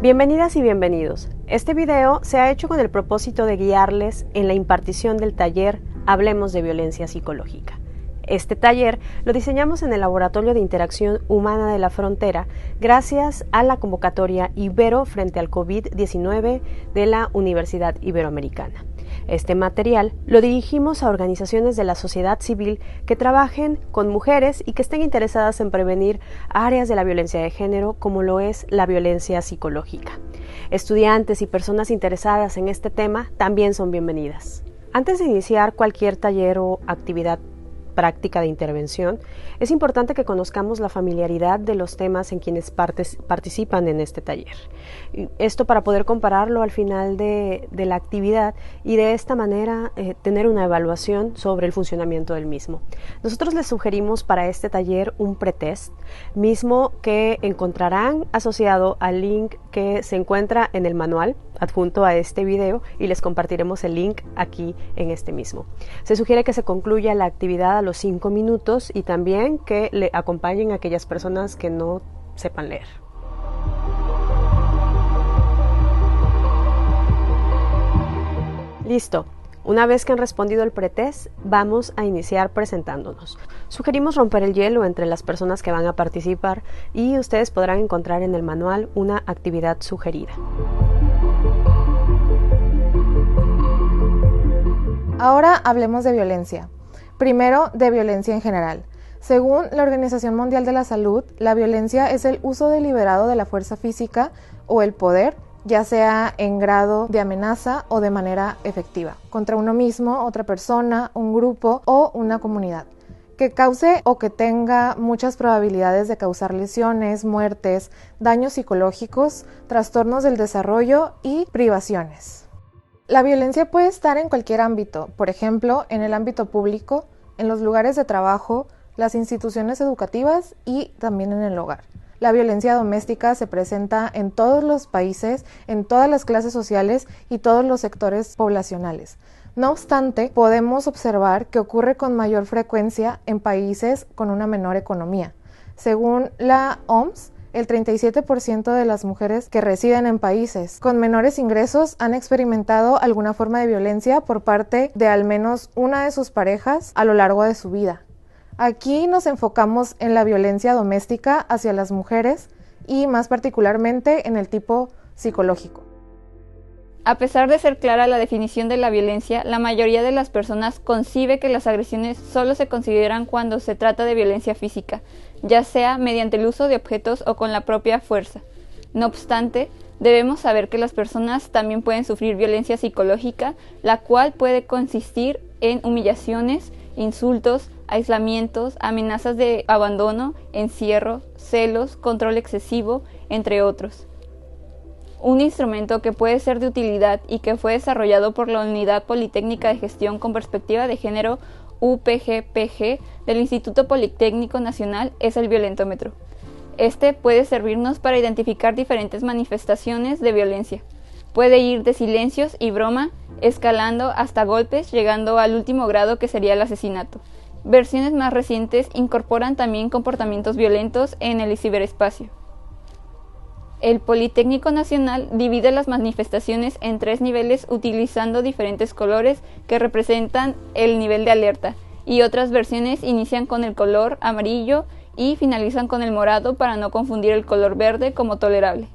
Bienvenidas y bienvenidos. Este video se ha hecho con el propósito de guiarles en la impartición del taller Hablemos de Violencia Psicológica. Este taller lo diseñamos en el Laboratorio de Interacción Humana de la Frontera gracias a la convocatoria Ibero frente al COVID-19 de la Universidad Iberoamericana. Este material lo dirigimos a organizaciones de la sociedad civil que trabajen con mujeres y que estén interesadas en prevenir áreas de la violencia de género como lo es la violencia psicológica. Estudiantes y personas interesadas en este tema también son bienvenidas. Antes de iniciar cualquier taller o actividad práctica de intervención, es importante que conozcamos la familiaridad de los temas en quienes participan en este taller. Esto para poder compararlo al final de la actividad y de esta manera tener una evaluación sobre el funcionamiento del mismo. Nosotros les sugerimos para este taller un pretest, mismo que encontrarán asociado al link que se encuentra en el manual adjunto a este video y les compartiremos el link aquí en este mismo. Se sugiere que se concluya la actividad a los 5 minutos y también que le acompañen a aquellas personas que no sepan leer. Listo. Una vez que han respondido el pretest, vamos a iniciar presentándonos. Sugerimos romper el hielo entre las personas que van a participar y ustedes podrán encontrar en el manual una actividad sugerida. Ahora hablemos de violencia. Primero, de violencia en general. Según la Organización Mundial de la Salud, la violencia es el uso deliberado de la fuerza física o el poder, ya sea en grado de amenaza o de manera efectiva, contra uno mismo, otra persona, un grupo o una comunidad, que cause o que tenga muchas probabilidades de causar lesiones, muertes, daños psicológicos, trastornos del desarrollo y privaciones. La violencia puede estar en cualquier ámbito, por ejemplo, en el ámbito público, en los lugares de trabajo, las instituciones educativas y también en el hogar. La violencia doméstica se presenta en todos los países, en todas las clases sociales y todos los sectores poblacionales. No obstante, podemos observar que ocurre con mayor frecuencia en países con una menor economía. Según la OMS, el 37% de las mujeres que residen en países con menores ingresos han experimentado alguna forma de violencia por parte de al menos una de sus parejas a lo largo de su vida. Aquí nos enfocamos en la violencia doméstica hacia las mujeres y más particularmente en el tipo psicológico. A pesar de ser clara la definición de la violencia, la mayoría de las personas concibe que las agresiones solo se consideran cuando se trata de violencia física, ya sea mediante el uso de objetos o con la propia fuerza. No obstante, debemos saber que las personas también pueden sufrir violencia psicológica, la cual puede consistir en humillaciones, insultos, aislamientos, amenazas de abandono, encierro, celos, control excesivo, entre otros. Un instrumento que puede ser de utilidad y que fue desarrollado por la Unidad Politécnica de Gestión con Perspectiva de Género UPGPG del Instituto Politécnico Nacional es el violentómetro. Este puede servirnos para identificar diferentes manifestaciones de violencia. Puede ir de silencios y broma, escalando hasta golpes, llegando al último grado que sería el asesinato. Versiones más recientes incorporan también comportamientos violentos en el ciberespacio. El Politécnico Nacional divide las manifestaciones en 3 niveles utilizando diferentes colores que representan el nivel de alerta, y otras versiones inician con el color amarillo y finalizan con el morado para no confundir el color verde como tolerable.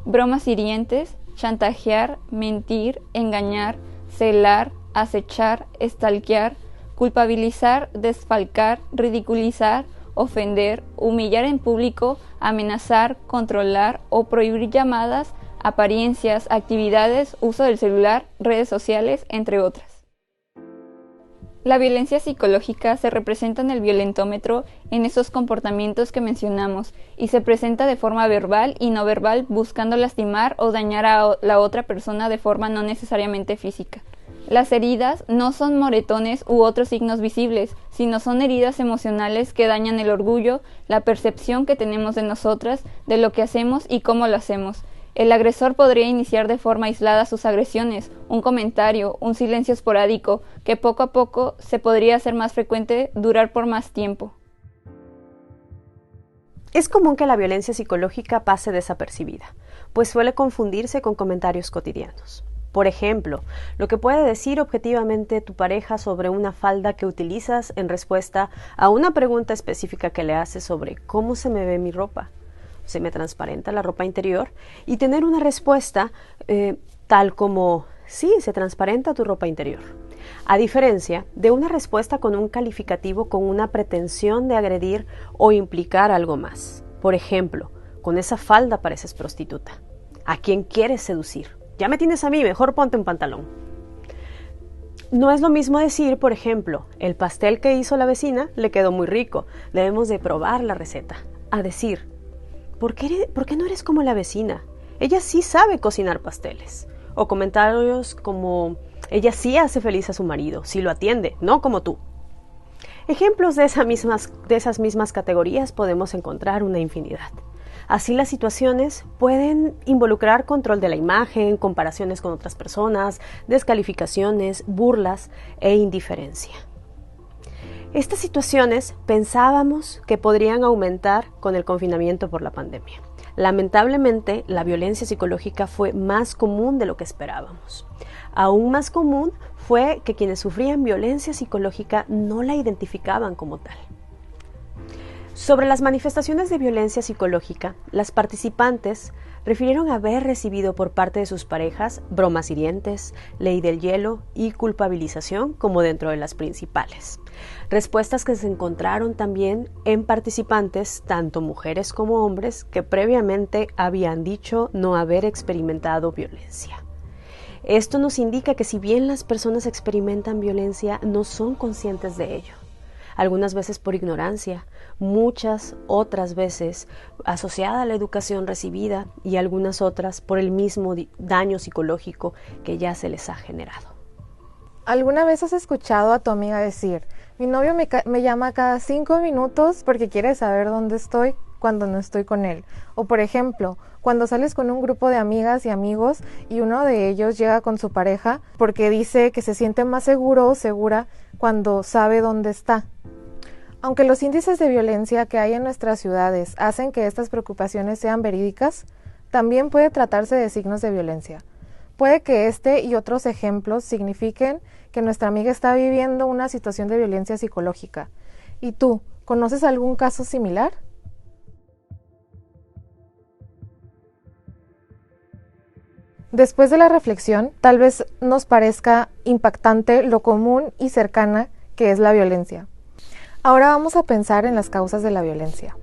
Bromas hirientes, chantajear, mentir, engañar, celar, acechar, stalkear, culpabilizar, desfalcar, ridiculizar, ofender, humillar en público, amenazar, controlar o prohibir llamadas, apariencias, actividades, uso del celular, redes sociales, entre otras. La violencia psicológica se representa en el violentómetro en esos comportamientos que mencionamos y se presenta de forma verbal y no verbal buscando lastimar o dañar a la otra persona de forma no necesariamente física. Las heridas no son moretones u otros signos visibles, sino son heridas emocionales que dañan el orgullo, la percepción que tenemos de nosotras, de lo que hacemos y cómo lo hacemos. El agresor podría iniciar de forma aislada sus agresiones, un comentario, un silencio esporádico, que poco a poco se podría hacer más frecuente, durar por más tiempo. Es común que la violencia psicológica pase desapercibida, pues suele confundirse con comentarios cotidianos. Por ejemplo, lo que puede decir objetivamente tu pareja sobre una falda que utilizas en respuesta a una pregunta específica que le haces sobre cómo se me ve mi ropa, se me transparenta la ropa interior, y tener una respuesta tal como sí, se transparenta tu ropa interior. A diferencia de una respuesta con un calificativo con una pretensión de agredir o implicar algo más. Por ejemplo, con esa falda pareces prostituta. ¿A quién quieres seducir? Ya me tienes a mí, mejor ponte un pantalón. No es lo mismo decir, por ejemplo, el pastel que hizo la vecina le quedó muy rico, debemos de probar la receta. A decir, ¿por qué no eres como la vecina? Ella sí sabe cocinar pasteles. O comentarios como, ella sí hace feliz a su marido, sí lo atiende, no como tú. Ejemplos de esas mismas categorías podemos encontrar una infinidad. Así las situaciones pueden involucrar control de la imagen, comparaciones con otras personas, descalificaciones, burlas e indiferencia. Estas situaciones pensábamos que podrían aumentar con el confinamiento por la pandemia. Lamentablemente, la violencia psicológica fue más común de lo que esperábamos. Aún más común fue que quienes sufrían violencia psicológica no la identificaban como tal. Sobre las manifestaciones de violencia psicológica, las participantes refirieron haber recibido por parte de sus parejas bromas hirientes, ley del hielo y culpabilización como dentro de las principales. Respuestas que se encontraron también en participantes, tanto mujeres como hombres, que previamente habían dicho no haber experimentado violencia. Esto nos indica que si bien las personas experimentan violencia, no son conscientes de ello. Algunas veces por ignorancia, muchas otras veces asociada a la educación recibida y algunas otras por el mismo daño psicológico que ya se les ha generado. ¿Alguna vez has escuchado a tu amiga decir, mi novio me llama cada 5 minutos porque quiere saber dónde estoy cuando no estoy con él? O por ejemplo, cuando sales con un grupo de amigas y amigos y uno de ellos llega con su pareja porque dice que se siente más seguro o segura cuando sabe dónde está. Aunque los índices de violencia que hay en nuestras ciudades hacen que estas preocupaciones sean verídicas, también puede tratarse de signos de violencia. Puede que este y otros ejemplos signifiquen que nuestra amiga está viviendo una situación de violencia psicológica. ¿Y tú, conoces algún caso similar? Después de la reflexión, tal vez nos parezca impactante lo común y cercana que es la violencia. Ahora vamos a pensar en las causas de la violencia.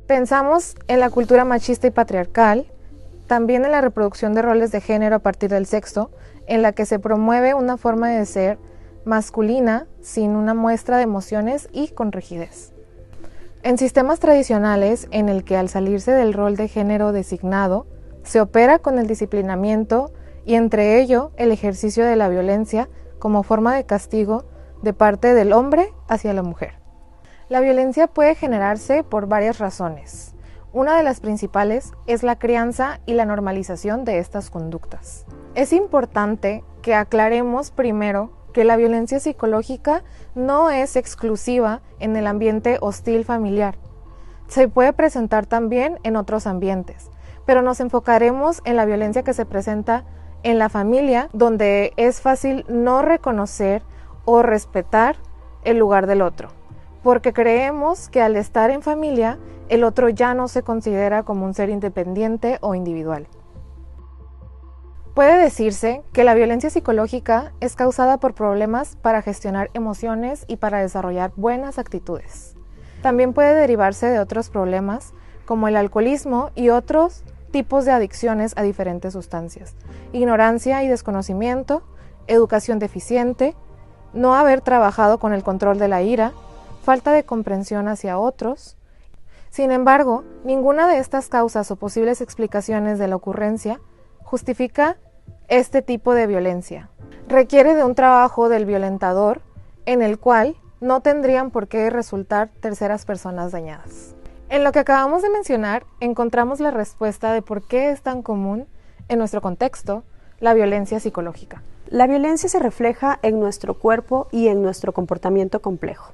Pensamos en la cultura machista y patriarcal, también en la reproducción de roles de género a partir del sexo, en la que se promueve una forma de ser masculina sin una muestra de emociones y con rigidez. En sistemas tradicionales, en el que al salirse del rol de género designado, se opera con el disciplinamiento y entre ello el ejercicio de la violencia como forma de castigo de parte del hombre hacia la mujer. La violencia puede generarse por varias razones. Una de las principales es la crianza y la normalización de estas conductas. Es importante que aclaremos primero que la violencia psicológica no es exclusiva en el ambiente hostil familiar. Se puede presentar también en otros ambientes, pero nos enfocaremos en la violencia que se presenta en la familia, donde es fácil no reconocer o respetar el lugar del otro, porque creemos que al estar en familia, el otro ya no se considera como un ser independiente o individual. Puede decirse que la violencia psicológica es causada por problemas para gestionar emociones y para desarrollar buenas actitudes. También puede derivarse de otros problemas, como el alcoholismo y otros tipos de adicciones a diferentes sustancias, ignorancia y desconocimiento, educación deficiente, no haber trabajado con el control de la ira, falta de comprensión hacia otros. Sin embargo, ninguna de estas causas o posibles explicaciones de la ocurrencia justifica este tipo de violencia. Requiere de un trabajo del violentador en el cual no tendrían por qué resultar terceras personas dañadas. En lo que acabamos de mencionar, encontramos la respuesta de por qué es tan común, en nuestro contexto, la violencia psicológica. La violencia se refleja en nuestro cuerpo y en nuestro comportamiento complejo,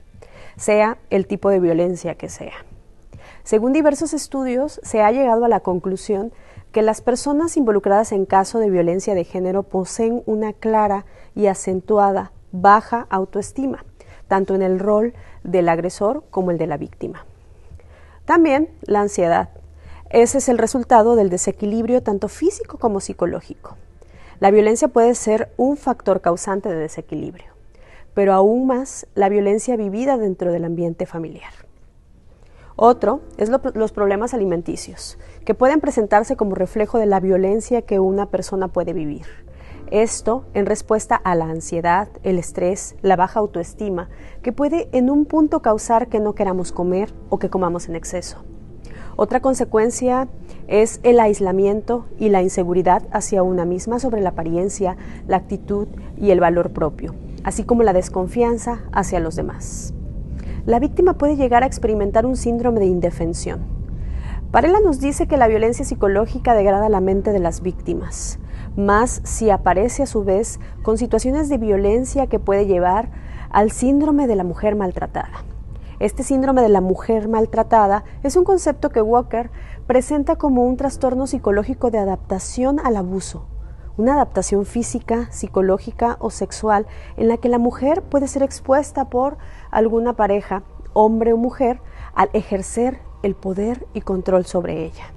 sea el tipo de violencia que sea. Según diversos estudios, se ha llegado a la conclusión que las personas involucradas en caso de violencia de género poseen una clara y acentuada baja autoestima, tanto en el rol del agresor como el de la víctima. También la ansiedad. Ese es el resultado del desequilibrio tanto físico como psicológico. La violencia puede ser un factor causante de desequilibrio, pero aún más la violencia vivida dentro del ambiente familiar. Otro es los problemas alimenticios, que pueden presentarse como reflejo de la violencia que una persona puede vivir. Esto en respuesta a la ansiedad, el estrés, la baja autoestima, que puede en un punto causar que no queramos comer o que comamos en exceso. Otra consecuencia es el aislamiento y la inseguridad hacia una misma sobre la apariencia, la actitud y el valor propio, así como la desconfianza hacia los demás. La víctima puede llegar a experimentar un síndrome de indefensión. Varela nos dice que la violencia psicológica degrada la mente de las víctimas, más si aparece a su vez con situaciones de violencia que puede llevar al síndrome de la mujer maltratada. Este síndrome de la mujer maltratada es un concepto que Walker presenta como un trastorno psicológico de adaptación al abuso, una adaptación física, psicológica o sexual en la que la mujer puede ser expuesta por alguna pareja, hombre o mujer, al ejercer el poder y control sobre ella.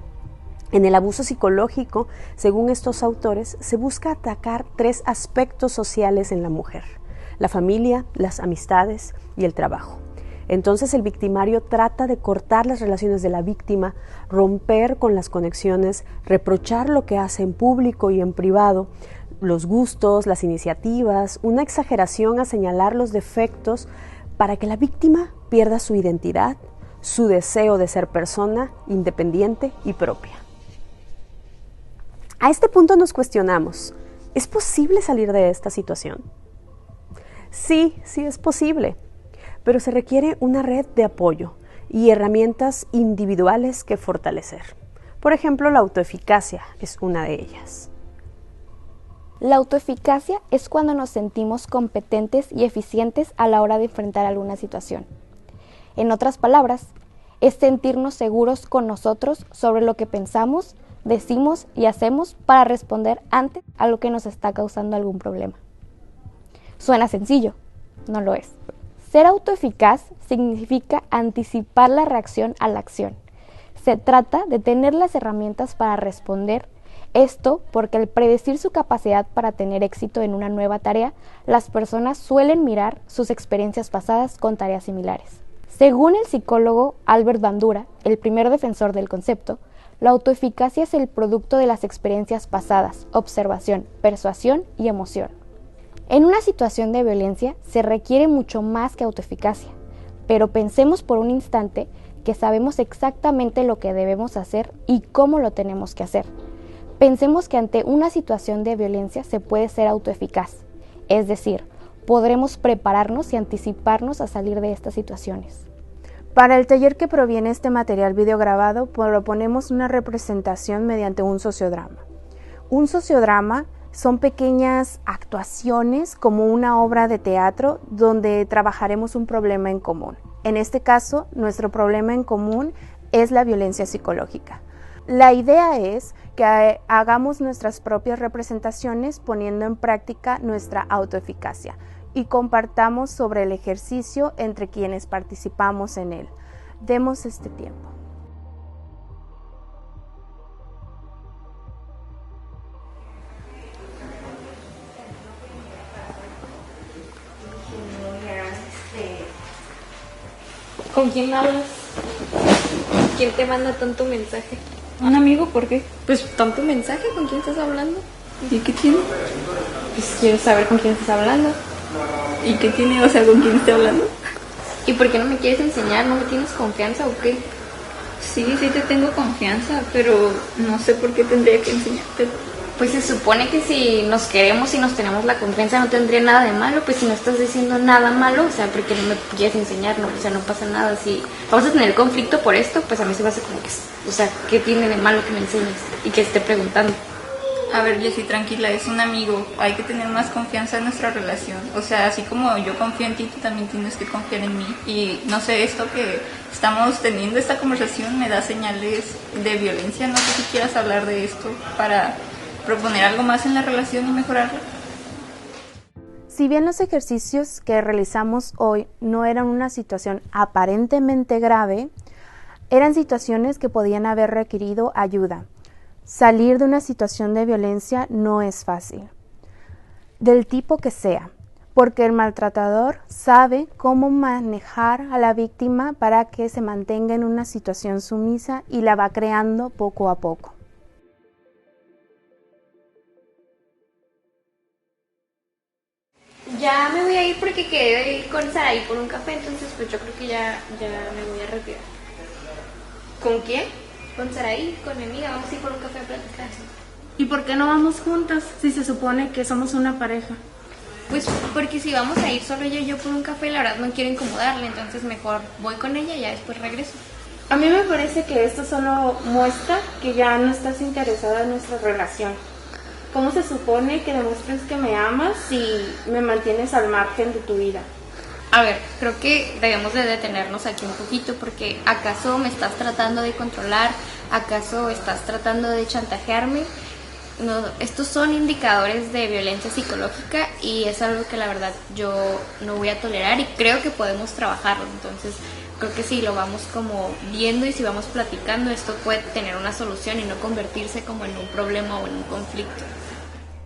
En el abuso psicológico, según estos autores, se busca atacar 3 aspectos sociales en la mujer: la familia, las amistades y el trabajo. Entonces el victimario trata de cortar las relaciones de la víctima, romper con las conexiones, reprochar lo que hace en público y en privado, los gustos, las iniciativas, una exageración a señalar los defectos para que la víctima pierda su identidad, su deseo de ser persona independiente y propia. A este punto nos cuestionamos, ¿es posible salir de esta situación? Sí es posible, pero se requiere una red de apoyo y herramientas individuales que fortalecer. Por ejemplo, la autoeficacia es una de ellas. La autoeficacia es cuando nos sentimos competentes y eficientes a la hora de enfrentar alguna situación. En otras palabras, es sentirnos seguros con nosotros sobre lo que pensamos, decimos y hacemos para responder antes a lo que nos está causando algún problema. Suena sencillo, no lo es. Ser autoeficaz significa anticipar la reacción a la acción. Se trata de tener las herramientas para responder. Esto porque al predecir su capacidad para tener éxito en una nueva tarea, las personas suelen mirar sus experiencias pasadas con tareas similares. Según el psicólogo Albert Bandura, el primer defensor del concepto, la autoeficacia es el producto de las experiencias pasadas, observación, persuasión y emoción. En una situación de violencia se requiere mucho más que autoeficacia, pero pensemos por un instante que sabemos exactamente lo que debemos hacer y cómo lo tenemos que hacer. Pensemos que ante una situación de violencia se puede ser autoeficaz, es decir, podremos prepararnos y anticiparnos a salir de estas situaciones. Para el taller que proviene este material videograbado, proponemos una representación mediante un sociodrama. Un sociodrama son pequeñas actuaciones como una obra de teatro donde trabajaremos un problema en común. En este caso, nuestro problema en común es la violencia psicológica. La idea es que hagamos nuestras propias representaciones poniendo en práctica nuestra autoeficacia y compartamos sobre el ejercicio entre quienes participamos en él. Demos este tiempo. ¿Con quién hablas? ¿Quién te manda tanto mensaje? ¿Un amigo? ¿Por qué? Pues tanto mensaje, ¿con quién estás hablando? ¿Y qué tiene? Pues quiero saber con quién estás hablando. ¿Y qué tiene? O sea, ¿con quién está hablando? ¿Y por qué no me quieres enseñar? ¿No me tienes confianza o qué? Sí te tengo confianza, pero no sé por qué tendría que enseñarte. Pues se supone que si nos queremos y nos tenemos la confianza no tendría nada de malo, pues si no estás diciendo nada malo, o sea, porque no me quieres enseñar, no, o sea, no pasa nada. Si vamos a tener conflicto por esto, pues a mí se me hace como que, o sea, ¿qué tiene de malo que me enseñes y que esté preguntando? A ver, Jessie, tranquila, es un amigo, hay que tener más confianza en nuestra relación. O sea, así como yo confío en ti, tú también tienes que confiar en mí. Y no sé, esto que estamos teniendo esta conversación me da señales de violencia. No sé si quieras hablar de esto para proponer algo más en la relación y mejorarla. Si bien los ejercicios que realizamos hoy no eran una situación aparentemente grave, eran situaciones que podían haber requerido ayuda. Salir de una situación de violencia no es fácil, del tipo que sea, porque el maltratador sabe cómo manejar a la víctima para que se mantenga en una situación sumisa y la va creando poco a poco. Ya me voy a ir porque quedé ir con Saraí por un café, entonces pues yo creo que ya me voy a retirar. ¿Con quién? Con Saraí, con mi amiga, vamos a ir por un café a platicar. ¿Y por qué no vamos juntas si se supone que somos una pareja? Pues porque si vamos a ir solo ella y yo por un café, la verdad no quiero incomodarle, entonces mejor voy con ella y ya después regreso. A mí me parece que esto solo muestra que ya no estás interesada en nuestra relación. ¿Cómo se supone que demuestres que me amas si me mantienes al margen de tu vida? A ver, creo que debemos de detenernos aquí un poquito porque ¿acaso me estás tratando de controlar? ¿Acaso estás tratando de chantajearme? No, estos son indicadores de violencia psicológica y es algo que la verdad yo no voy a tolerar y creo que podemos trabajarlo. Entonces creo que si lo vamos como viendo y si vamos platicando, esto puede tener una solución y no convertirse como en un problema o en un conflicto.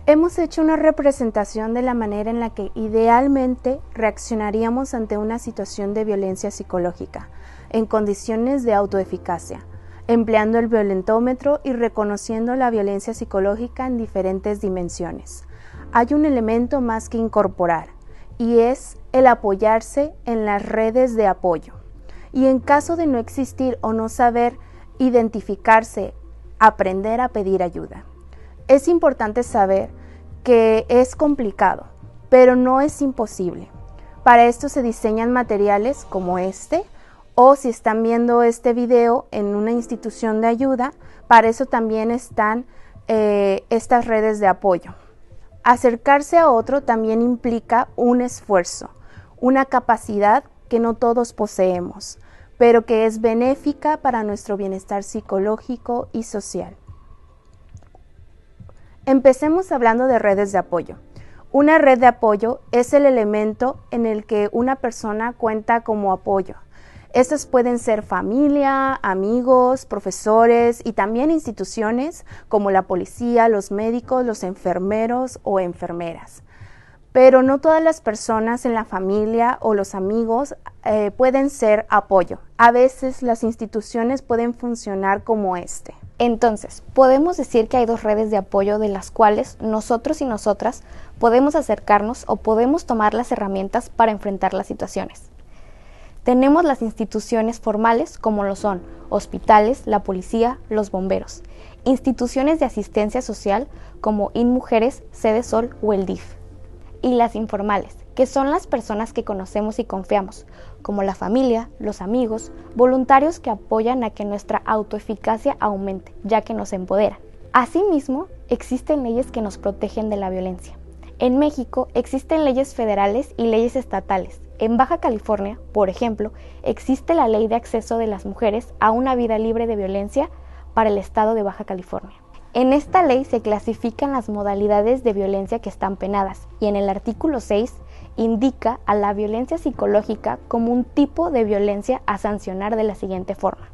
Hemos hecho una representación de la manera en la que idealmente reaccionaríamos ante una situación de violencia psicológica, en condiciones de autoeficacia, empleando el violentómetro y reconociendo la violencia psicológica en diferentes dimensiones. Hay un elemento más que incorporar, y es el apoyarse en las redes de apoyo. Y en caso de no existir o no saber identificarse, aprender a pedir ayuda. Es importante saber que es complicado, pero no es imposible. Para esto se diseñan materiales como este, o si están viendo este video en una institución de ayuda, para eso también están estas redes de apoyo. Acercarse a otro también implica un esfuerzo, una capacidad que no todos poseemos, pero que es benéfica para nuestro bienestar psicológico y social. Empecemos hablando de redes de apoyo. Una red de apoyo es el elemento en el que una persona cuenta como apoyo. Estos pueden ser familia, amigos, profesores y también instituciones como la policía, los médicos, los enfermeros o enfermeras. Pero no todas las personas en la familia o los amigos pueden ser apoyo. A veces las instituciones pueden funcionar como este. Entonces, podemos decir que hay dos redes de apoyo de las cuales nosotros y nosotras podemos acercarnos o podemos tomar las herramientas para enfrentar las situaciones. Tenemos las instituciones formales como lo son hospitales, la policía, los bomberos, instituciones de asistencia social como InMujeres, Sede Sol o el DIF, y las informales, que son las personas que conocemos y confiamos, como la familia, los amigos, voluntarios que apoyan a que nuestra autoeficacia aumente, ya que nos empoderan. Asimismo, existen leyes que nos protegen de la violencia. En México existen leyes federales y leyes estatales. En Baja California, por ejemplo, existe la Ley de Acceso de las Mujeres a una Vida Libre de Violencia para el estado de Baja California. En esta ley se clasifican las modalidades de violencia que están penadas y en el artículo 6 indica a la violencia psicológica como un tipo de violencia a sancionar de la siguiente forma.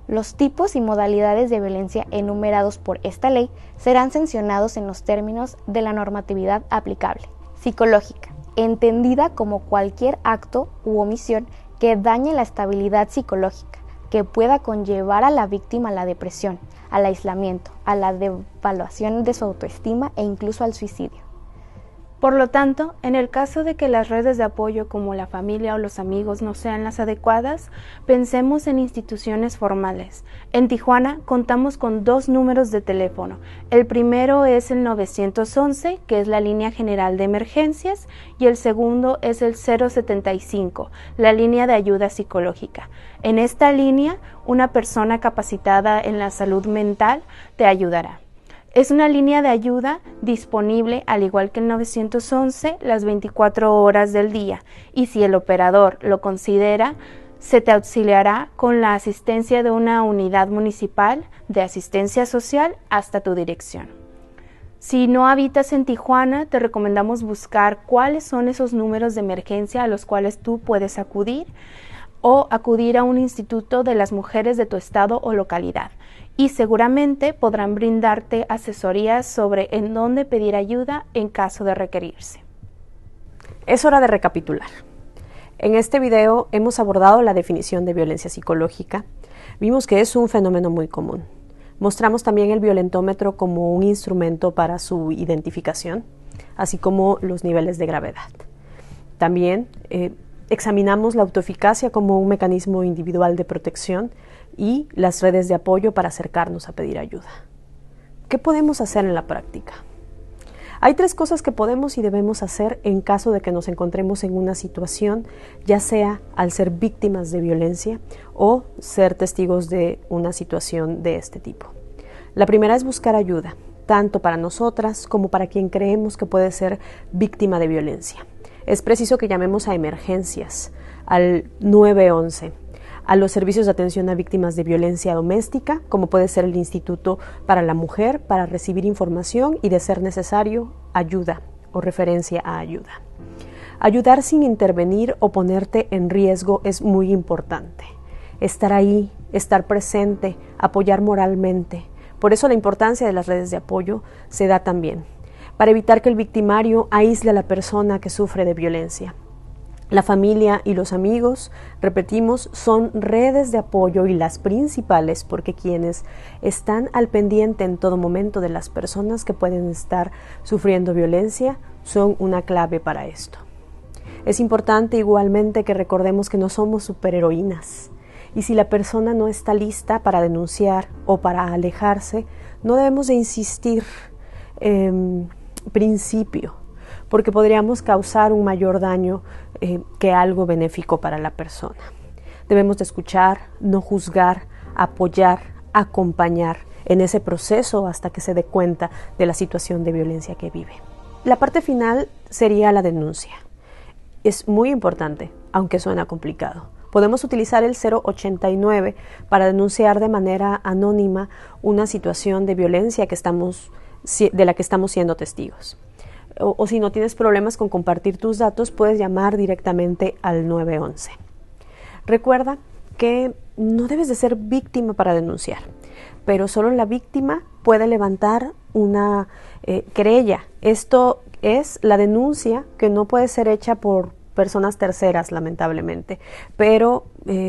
Los tipos y modalidades de violencia enumerados por esta ley serán sancionados en los términos de la normatividad aplicable. Psicológica, entendida como cualquier acto u omisión que dañe la estabilidad psicológica, que pueda conllevar a la víctima a la depresión, al aislamiento, a la devaluación de su autoestima e incluso al suicidio. Por lo tanto, en el caso de que las redes de apoyo como la familia o los amigos no sean las adecuadas, pensemos en instituciones formales. En Tijuana contamos con 2 números de teléfono. El primero es el 911, que es la línea general de emergencias, y el segundo es el 075, la línea de ayuda psicológica. En esta línea, una persona capacitada en la salud mental te ayudará. Es una línea de ayuda disponible, al igual que el 911, las 24 horas del día, y si el operador lo considera, se te auxiliará con la asistencia de una unidad municipal de asistencia social hasta tu dirección. Si no habitas en Tijuana, te recomendamos buscar cuáles son esos números de emergencia a los cuales tú puedes acudir, o acudir a un instituto de las mujeres de tu estado o localidad, y seguramente podrán brindarte asesorías sobre en dónde pedir ayuda en caso de requerirse. Es hora de recapitular. En este video hemos abordado la definición de violencia psicológica. Vimos que es un fenómeno muy común. Mostramos también el violentómetro como un instrumento para su identificación, así como los niveles de gravedad. También examinamos la autoeficacia como un mecanismo individual de protección y las redes de apoyo para acercarnos a pedir ayuda. ¿Qué podemos hacer en la práctica? Hay 3 cosas que podemos y debemos hacer en caso de que nos encontremos en una situación, ya sea al ser víctimas de violencia o ser testigos de una situación de este tipo. La primera es buscar ayuda, tanto para nosotras como para quien creemos que puede ser víctima de violencia. Es preciso que llamemos a emergencias, al 911, a los servicios de atención a víctimas de violencia doméstica, como puede ser el Instituto para la Mujer, para recibir información y, de ser necesario, ayuda o referencia a ayuda. Ayudar sin intervenir o ponerte en riesgo es muy importante. Estar ahí, estar presente, apoyar moralmente. Por eso la importancia de las redes de apoyo se da también, para evitar que el victimario aísle a la persona que sufre de violencia. La familia y los amigos, repetimos, son redes de apoyo y las principales, porque quienes están al pendiente en todo momento de las personas que pueden estar sufriendo violencia son una clave para esto. Es importante igualmente que recordemos que no somos superheroínas, y si la persona no está lista para denunciar o para alejarse, no debemos de insistir en principio, porque podríamos causar un mayor daño que algo benéfico para la persona. Debemos de escuchar, no juzgar, apoyar, acompañar en ese proceso hasta que se dé cuenta de la situación de violencia que vive. La parte final sería la denuncia. Es muy importante, aunque suena complicado. Podemos utilizar el 089 para denunciar de manera anónima una situación de violencia de la que estamos siendo testigos. O si no tienes problemas con compartir tus datos, puedes llamar directamente al 911. Recuerda que no debes de ser víctima para denunciar, pero solo la víctima puede levantar una querella. Esto es la denuncia que no puede ser hecha por personas terceras, lamentablemente, pero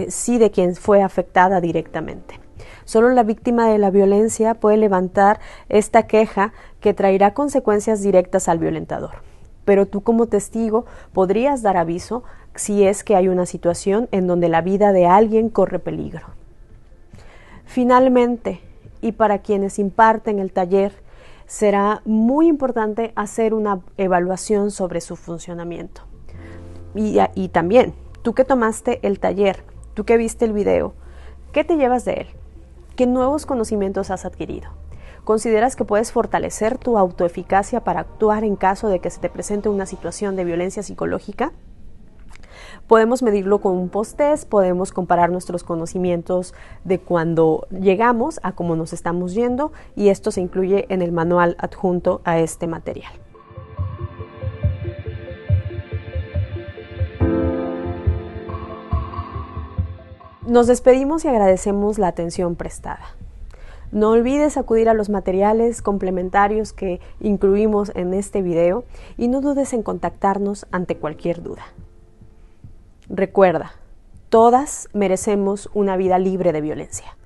sí de quien fue afectada directamente. Solo la víctima de la violencia puede levantar esta queja que traerá consecuencias directas al violentador. Pero tú como testigo podrías dar aviso si es que hay una situación en donde la vida de alguien corre peligro. Finalmente, y para quienes imparten el taller, será muy importante hacer una evaluación sobre su funcionamiento. Y también, tú que tomaste el taller, tú que viste el video, ¿qué te llevas de él? ¿Qué nuevos conocimientos has adquirido? ¿Consideras que puedes fortalecer tu autoeficacia para actuar en caso de que se te presente una situación de violencia psicológica? Podemos medirlo con un post-test, podemos comparar nuestros conocimientos de cuando llegamos a cómo nos estamos yendo, y esto se incluye en el manual adjunto a este material. Nos despedimos y agradecemos la atención prestada. No olvides acudir a los materiales complementarios que incluimos en este video y no dudes en contactarnos ante cualquier duda. Recuerda, todas merecemos una vida libre de violencia.